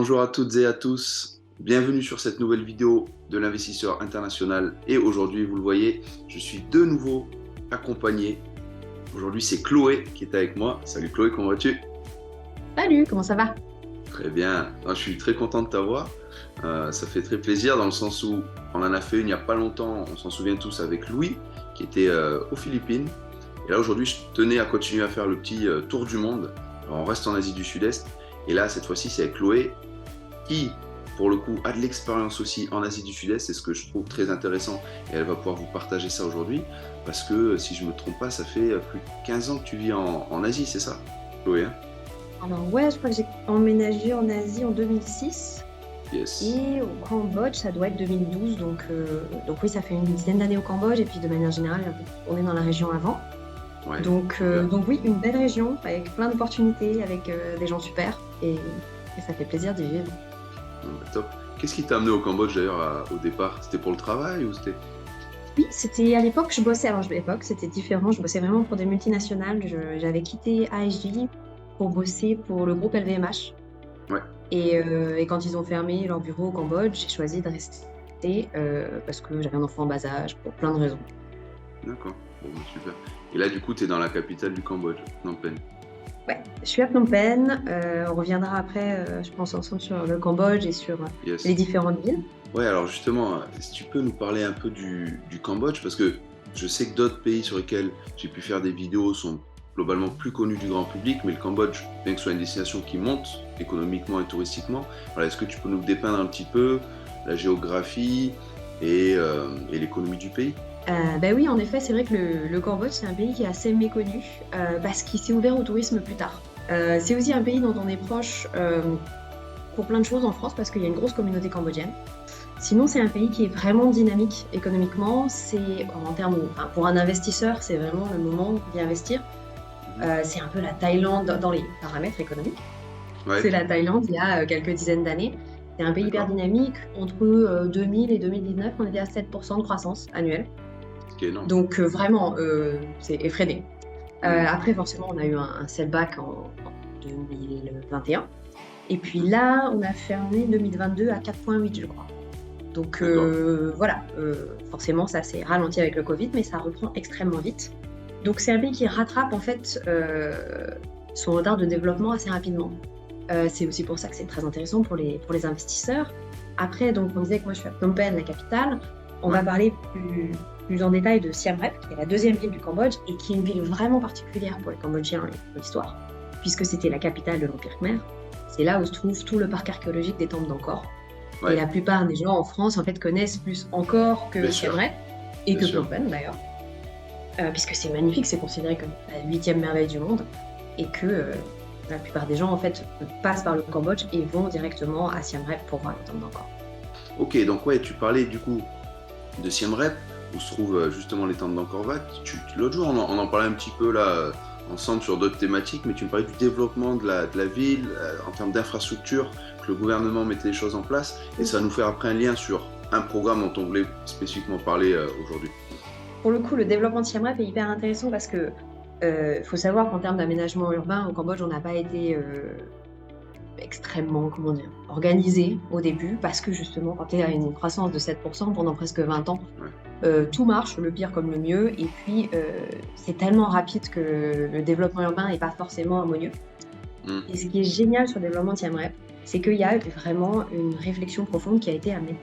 Bonjour à toutes et à tous, bienvenue sur cette nouvelle vidéo de l'investisseur international et aujourd'hui vous le voyez, je suis de nouveau accompagné. Aujourd'hui c'est Chloé qui est avec moi. Salut Chloé, comment vas-tu? Salut, comment ça va? Très bien, je suis très content de t'avoir. Ça fait très plaisir dans le sens où on en a fait une il n'y a pas longtemps, on s'en souvient tous avec Louis qui était aux Philippines. Et là aujourd'hui je tenais à continuer à faire le petit tour du monde. Alors, on reste en Asie du Sud-Est et là cette fois-ci c'est avec Chloé qui, pour le coup, a de l'expérience aussi en Asie du Sud-Est, c'est ce que je trouve très intéressant, et elle va pouvoir vous partager ça aujourd'hui, parce que, si je ne me trompe pas, ça fait plus de 15 ans que tu vis en Asie, c'est ça, Chloé, hein? Alors ouais, je crois que j'ai emménagé en Asie en 2006 Yes. et au Cambodge, ça doit être 2012. Donc oui, ça fait une dizaine d'années au Cambodge et puis de manière générale, on est dans la région avant. Ouais, super. Donc oui, une belle région avec plein d'opportunités, avec des gens super et ça fait plaisir d'y vivre. Bon, bah, top. Qu'est-ce qui t'a amené au Cambodge d'ailleurs au départ? C'était pour le travail ou c'était... Oui, c'était à l'époque, je bossais, alors à l'époque c'était différent, je bossais vraiment pour des multinationales. J'avais quitté ASJ pour bosser pour le groupe LVMH. Ouais, Et quand ils ont fermé leur bureau au Cambodge, j'ai choisi de rester parce que j'avais un enfant en bas âge, pour plein de raisons. d'accord. Bon, bah, super. Et là, du coup, tu es dans la capitale du Cambodge, Phnom Penh. Ouais, je suis à Phnom Penh. On reviendra après, je pense, ensemble sur le Cambodge et sur les Yes. différentes villes. Ouais, alors justement, si tu peux nous parler un peu du Cambodge, parce que je sais que d'autres pays sur lesquels j'ai pu faire des vidéos sont globalement plus connus du grand public, mais le Cambodge, bien que ce soit une destination qui monte économiquement et touristiquement, voilà, est-ce que tu peux nous dépeindre un petit peu la géographie et l'économie du pays? Ben oui, en effet, c'est vrai que le Cambodge, c'est un pays qui est assez méconnu parce qu'il s'est ouvert au tourisme plus tard. C'est aussi un pays dont on est proche pour plein de choses en France parce qu'il y a une grosse communauté cambodgienne. Sinon, c'est un pays qui est vraiment dynamique économiquement. C'est en termes, enfin, pour un investisseur, c'est vraiment le moment d'y investir. Mhm. C'est un peu la Thaïlande dans les paramètres économiques. Ouais, C'est la Thaïlande il y a quelques dizaines d'années. C'est un pays hyper d'accord. dynamique. Entre 2000 et 2019, on était à 7% de croissance annuelle. Ce qui est énorme. Donc vraiment, c'est effréné. Mhm. Après, forcément, on a eu un setback en 2021. Et puis là, on a fermé 2022 à 4,8, je crois. Donc D'accord. voilà, forcément, ça s'est ralenti avec le Covid, mais ça reprend extrêmement vite. Donc c'est un pays qui rattrape en fait son retard de développement assez rapidement. C'est aussi pour ça que c'est très intéressant pour les investisseurs. Après, donc on disait que moi je suis à Phnom Penh, la capitale. On Ouais, va parler plus en détail de Siem Reap, qui est la deuxième ville du Cambodge et qui est une ville vraiment particulière pour les Cambodgiens et pour l'histoire, puisque c'était la capitale de l'Empire Khmer. C'est là où se trouve tout le parc archéologique des temples d'Angkor. Et ouais, la plupart des gens en France en fait connaissent plus Angkor que bien Siem sûr, Reap et bien que Phnom sûr. Penh d'ailleurs, puisque c'est magnifique, c'est considéré comme la huitième merveille du monde et que la plupart des gens en fait passent par le Cambodge et vont directement à Siem Reap pour voir les temples d'Angkor. Ok, donc ouais, tu parlais du coup de Siem Reap, où se trouvent justement les temples d'Angkor Wat. L'autre jour, on en parlait un petit peu là, ensemble sur d'autres thématiques, mais tu me parlais du développement de la ville, en termes d'infrastructure, que le gouvernement mettait les choses en place, et ça va nous faire après un lien sur un programme dont on voulait spécifiquement parler aujourd'hui. Pour le coup, le développement de Siem Reap est hyper intéressant parce que faut savoir qu'en termes d'aménagement urbain, au Cambodge, on n'a pas été extrêmement, comment dire, organisé au début parce que justement, quand tu es à une croissance de 7% pendant presque 20 ans, Ouais. tout marche, le pire comme le mieux. Et puis, c'est tellement rapide que le développement urbain n'est pas forcément harmonieux. Mm. Et ce qui est génial sur le développement de Siem Reap, c'est qu'il y a vraiment une réflexion profonde qui a été amenée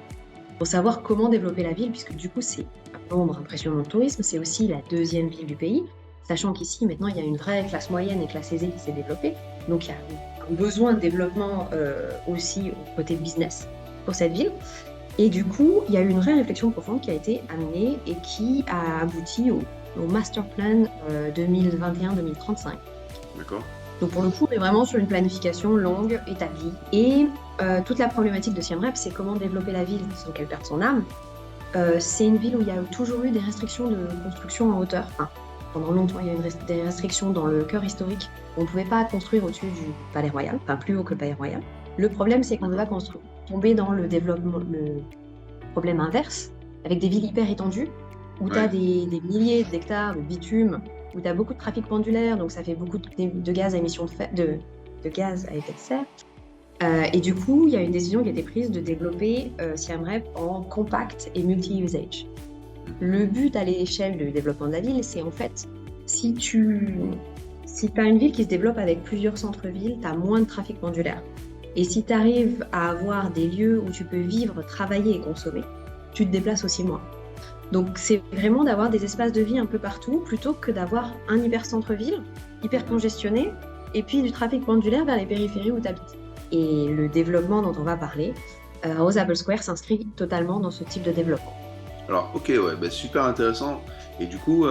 pour savoir comment développer la ville, puisque du coup, c'est un nombre impressionnant de tourisme, c'est aussi la deuxième ville du pays, sachant qu'ici, maintenant, il y a une vraie classe moyenne et classe aisée qui s'est développée. Donc, il y a un besoin de développement aussi au côté business pour cette ville. Et du coup, il y a eu une vraie réflexion profonde qui a été amenée et qui a abouti au Master Plan 2021-2035. D'accord? Donc pour le coup, on est vraiment sur une planification longue, établie. Et toute la problématique de Siem Reap, c'est comment développer la ville sans qu'elle perde son âme. C'est une ville où il y a toujours eu des restrictions de construction en hauteur. Enfin, pendant longtemps, il y a eu des restrictions dans le cœur historique. On ne pouvait pas construire au-dessus du Palais Royal, enfin plus haut que le Palais Royal. Le problème, c'est qu'on ne veut D'accord. pas tomber dans le développement, le problème inverse, avec des villes hyper étendues, où tu as Ouais. des milliers d'hectares de bitume, où tu as beaucoup de trafic pendulaire, donc ça fait beaucoup de gaz à de gaz à effet de serre. Et du coup, il y a une décision qui a été prise de développer Siem Reap en compact et multi-usage. Le but à l'échelle du développement de la ville, c'est en fait, si tu as une ville qui se développe avec plusieurs centres-villes, tu as moins de trafic pendulaire. Et si tu arrives à avoir des lieux où tu peux vivre, travailler et consommer, tu te déplaces aussi moins. Donc c'est vraiment d'avoir des espaces de vie un peu partout, plutôt que d'avoir un hyper centre-ville, hyper congestionné, et puis du trafic pendulaire vers les périphéries où tu habites. Et le développement dont on va parler, Rose Apple Square s'inscrit totalement dans ce type de développement. Alors, ok, ouais, bah, super intéressant. Et du coup,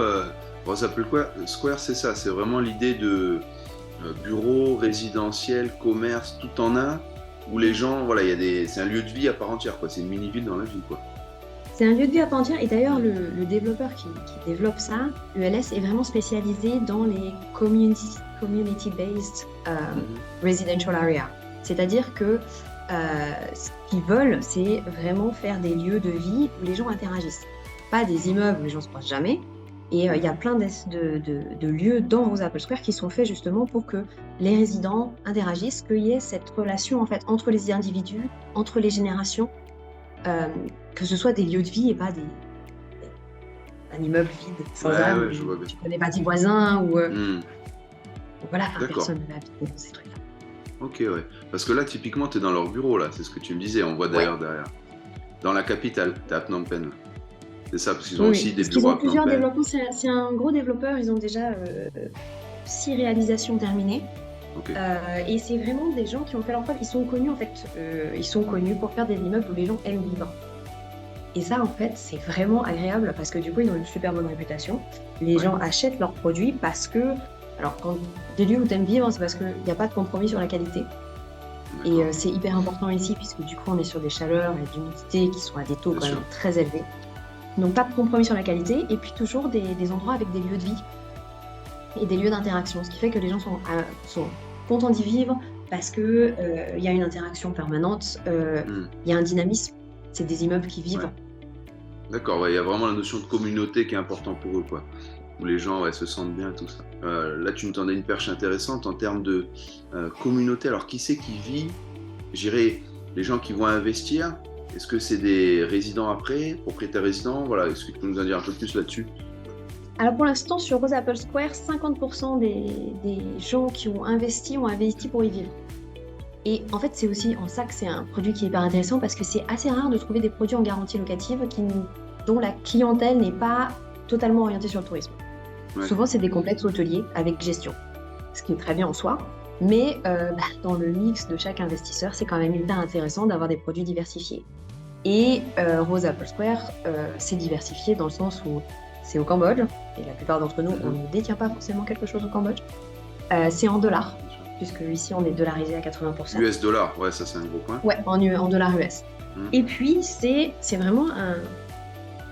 Rose Apple Square, c'est ça, c'est vraiment l'idée de bureau, résidentiel, commerce, tout en un, où les gens, voilà, c'est un lieu de vie à part entière, quoi. C'est une mini-ville dans la ville, quoi. C'est un lieu de vie à part entière, et d'ailleurs le développeur qui développe ça, ULS, est vraiment spécialisé dans les community-based residential area. C'est-à-dire que ce qu'ils veulent, c'est vraiment faire des lieux de vie où les gens interagissent. Pas des immeubles où les gens se croisent jamais. Et il y a plein de lieux dans Rose Apple Square qui sont faits justement pour que les résidents interagissent, qu'il y ait cette relation en fait entre les individus, entre les générations, que ce soit des lieux de vie et pas un immeuble vide, sans âme, Ouais, je vois bien. tu connais pas tes voisins, ou voilà, D'accord. personne ne habite dans ces trucs-là. Ok, ouais. Parce que là, typiquement, tu es dans leur bureau, là. C'est ce que tu me disais. On voit d'ailleurs derrière. Dans la capitale, tu es à Phnom Penh. C'est ça, parce qu'ils ont aussi des parce qu'ils bureaux ont à Phnom plusieurs Penh. développements. C'est un gros développeur. Ils ont déjà 6 réalisations terminées. Ok. Et c'est vraiment des gens qui ont fait leur preuve. Ils sont connus, en fait. Ils sont connus pour faire des immeubles où les gens aiment vivre. Et ça, en fait, c'est vraiment agréable parce que du coup, ils ont une super bonne réputation. Les gens achètent leurs produits parce que... Alors, quand des lieux où tu aimes vivre, c'est parce qu'il n'y a pas de compromis sur la qualité. Et c'est hyper important ici, puisque du coup, on est sur des chaleurs et d'humidité qui sont à des taux quand même très élevés. Donc, pas de compromis sur la qualité. Et puis, toujours des endroits avec des lieux de vie et des lieux d'interaction. Ce qui fait que les gens sont contents d'y vivre parce qu'il y a une interaction permanente, il y a un dynamisme. C'est des immeubles qui vivent. Ouais. D'accord, il y a vraiment la notion de communauté qui est importante pour eux, quoi. Où les gens se sentent bien, tout ça. Là, tu me tendais une perche intéressante en termes de communauté. Alors, qui c'est qui vit? J'irais les gens qui vont investir. Est-ce que c'est des résidents après, propriétaires résidents? Voilà, est-ce que tu peux nous en dire un peu plus là-dessus? Alors pour l'instant, sur Rose Apple Square, 50% des gens qui ont investi pour y vivre. Et en fait, c'est aussi en ça que c'est un produit qui est hyper intéressant parce que c'est assez rare de trouver des produits en garantie locative dont la clientèle n'est pas totalement orientée sur le tourisme. Ouais. Souvent, c'est des complexes hôteliers avec gestion, ce qui est très bien en soi. Mais dans le mix de chaque investisseur, c'est quand même hyper intéressant d'avoir des produits diversifiés. Et Rose Apple Square, c'est diversifié dans le sens où c'est au Cambodge, et la plupart d'entre nous, on ne détient pas forcément quelque chose au Cambodge. C'est en dollars, puisque ici, on est dollarisé à 80%. US dollars, ouais, ça c'est un gros point. Ouais, en dollars US. Et puis, c'est vraiment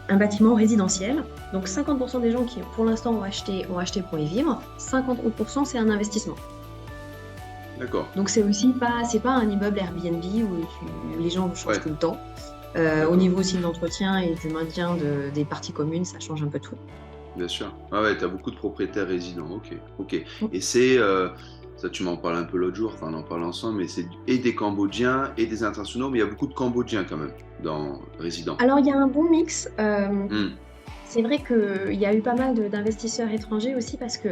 un bâtiment résidentiel. Donc 50% des gens qui, pour l'instant, ont acheté pour y vivre. 50% c'est un investissement. D'accord. Donc c'est aussi pas un immeuble Airbnb où les gens changent tout le temps. Au niveau aussi de l'entretien et du maintien des parties communes, ça change un peu tout. Bien sûr. Ah ouais, tu as beaucoup de propriétaires résidents. Ok. Et c'est, ça tu m'en parles un peu l'autre jour, enfin on en parle ensemble, mais c'est et des Cambodgiens et des internationaux, mais il y a beaucoup de Cambodgiens quand même dans résidents. Alors il y a un bon mix. C'est vrai qu'il y a eu pas mal d'investisseurs étrangers aussi parce que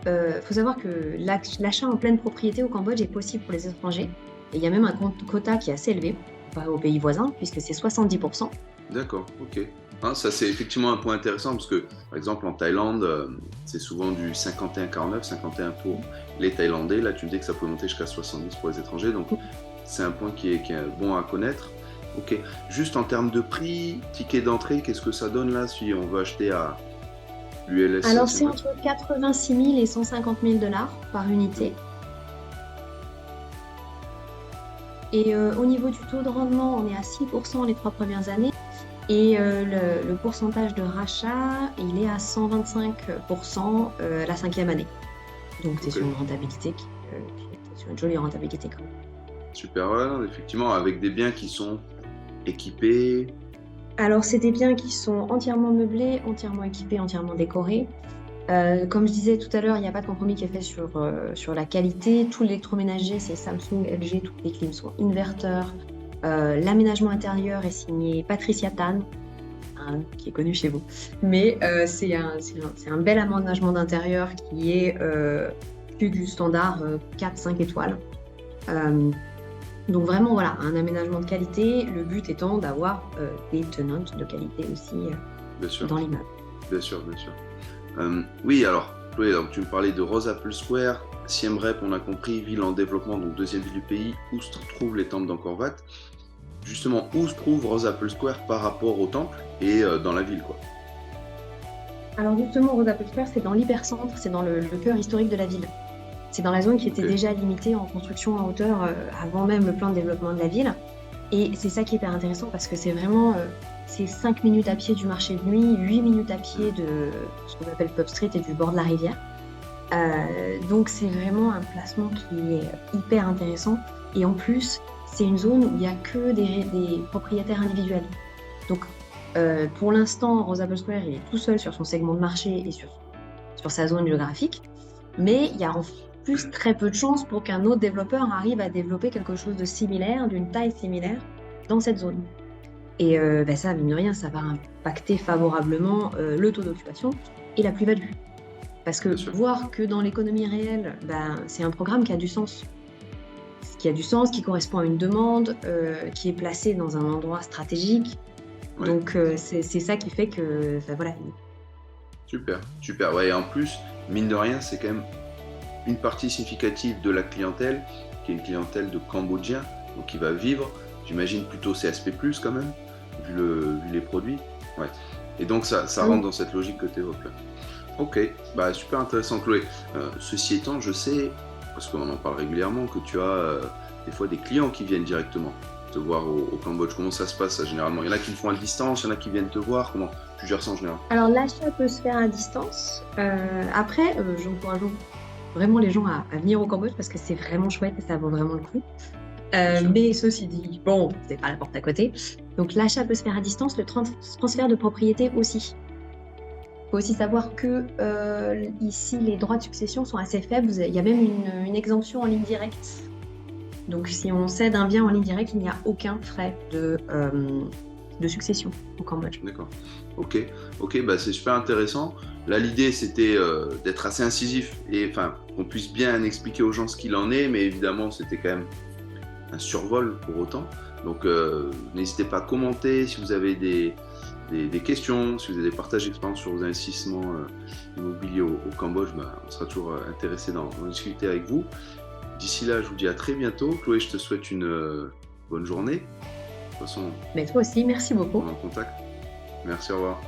faut savoir que l'achat en pleine propriété au Cambodge est possible pour les étrangers. Et il y a même un quota qui est assez élevé aux pays voisins, puisque c'est 70%. D'accord, ok. Hein, ça, c'est effectivement un point intéressant, parce que, par exemple, en Thaïlande, c'est souvent du 51-49, 51 pour les Thaïlandais. Là, tu me dis que ça peut monter jusqu'à 70 pour les étrangers, donc c'est un point qui est bon à connaître. Ok. Juste en termes de prix, ticket d'entrée, qu'est-ce que ça donne là, si on veut acheter à l'ULS? Alors, c'est entre 86 000 et 150 000 dollars par unité. Et au niveau du taux de rendement, on est à 6% les 3 premières années. Et le pourcentage de rachat, il est à 125% la 5e année. Donc, c'est sur une rentabilité sur une jolie rentabilité quand même. Super, ouais, effectivement, avec des biens qui sont équipés. Alors, c'est des biens qui sont entièrement meublés, entièrement équipés, entièrement décorés. Comme je disais tout à l'heure, il n'y a pas de compromis qui est fait sur la qualité. Tout l'électroménager, c'est Samsung, LG, toutes les clims sont inverteurs. L'aménagement intérieur est signé Patricia Tan, hein, qui est connu chez vous. Mais c'est un bel aménagement d'intérieur qui est plus du standard 4-5 étoiles. Euh, donc vraiment, voilà, un aménagement de qualité, le but étant d'avoir des tenantes de qualité aussi Bien sûr, dans l'immeuble. bien sûr, bien sûr. Oui, alors, Chloé, donc, tu me parlais de Rose Apple Square, Siem Reap, on a compris, ville en développement, donc deuxième ville du pays, où se trouvent les temples d'Angkor Wat. Justement, où se trouve Rose Apple Square par rapport au temple et dans la ville, quoi. Alors justement, Rosa Apple Square, c'est dans l'hypercentre, c'est dans le cœur historique de la ville. C'est dans la zone qui était Ok, déjà limitée en construction en hauteur avant même le plan de développement de la ville. Et c'est ça qui est hyper intéressant parce que c'est vraiment c'est 5 minutes à pied du marché de nuit, 8 minutes à pied de ce qu'on appelle Pub Street et du bord de la rivière. Donc c'est vraiment un placement qui est hyper intéressant. Et en plus, c'est une zone où il n'y a que des propriétaires individuels. Donc pour l'instant, Rosa Apple Square il est tout seul sur son segment de marché et sur sa zone géographique. Mais il y a en plus très peu de chances pour qu'un autre développeur arrive à développer quelque chose de similaire, d'une taille similaire, dans cette zone. Et ben ça, mine de rien, ça va impacter favorablement le taux d'occupation et la plus-value. Parce que bien sûr. voir que dans l'économie réelle, ben, c'est un programme qui a du sens. Qui a du sens, qui correspond à une demande, qui est placé dans un endroit stratégique. Ouais, Donc c'est ça qui fait que, enfin, voilà. super, super. Ouais, et en plus, mine de rien, c'est quand même une partie significative de la clientèle, qui est une clientèle de Cambodgiens, donc qui va vivre, j'imagine plutôt CSP+, quand même, vu les produits. Ouais. Et donc ça rentre Oui. dans cette logique que tu évoques là. Ok, bah super intéressant Chloé. Ceci étant, je sais, parce qu'on en parle régulièrement, que tu as des fois des clients qui viennent directement te voir au Cambodge. Comment ça se passe ça, généralement? Il y en a qui le font à distance, il y en a qui viennent te voir. Comment tu gères ça en général? Alors l'achat peut se faire à distance. Après, j'encourage vraiment les gens à venir au Cambodge parce que c'est vraiment chouette et ça vaut vraiment le coup. Bien sûr. Mais ceci dit, bon, c'est pas la porte à côté. Donc l'achat peut se faire à distance, le transfert de propriété aussi. Il faut aussi savoir que ici, les droits de succession sont assez faibles. Il y a même une exemption en ligne directe. Donc si on cède un bien en ligne directe, il n'y a aucun frais de succession au Cambodge. D'accord. Ok, ok, bah c'est super intéressant. Là, l'idée, c'était d'être assez incisif et enfin qu'on puisse bien expliquer aux gens ce qu'il en est, mais évidemment, c'était quand même un survol pour autant. Donc, n'hésitez pas à commenter si vous avez des questions, si vous avez des partages d'expérience sur vos investissements immobiliers au Cambodge, bah, on sera toujours intéressé d'en discuter avec vous. D'ici là, je vous dis à très bientôt. Chloé, je te souhaite une bonne journée. De toute façon, Mais toi aussi, merci beaucoup. on est en contact. Merci, au revoir.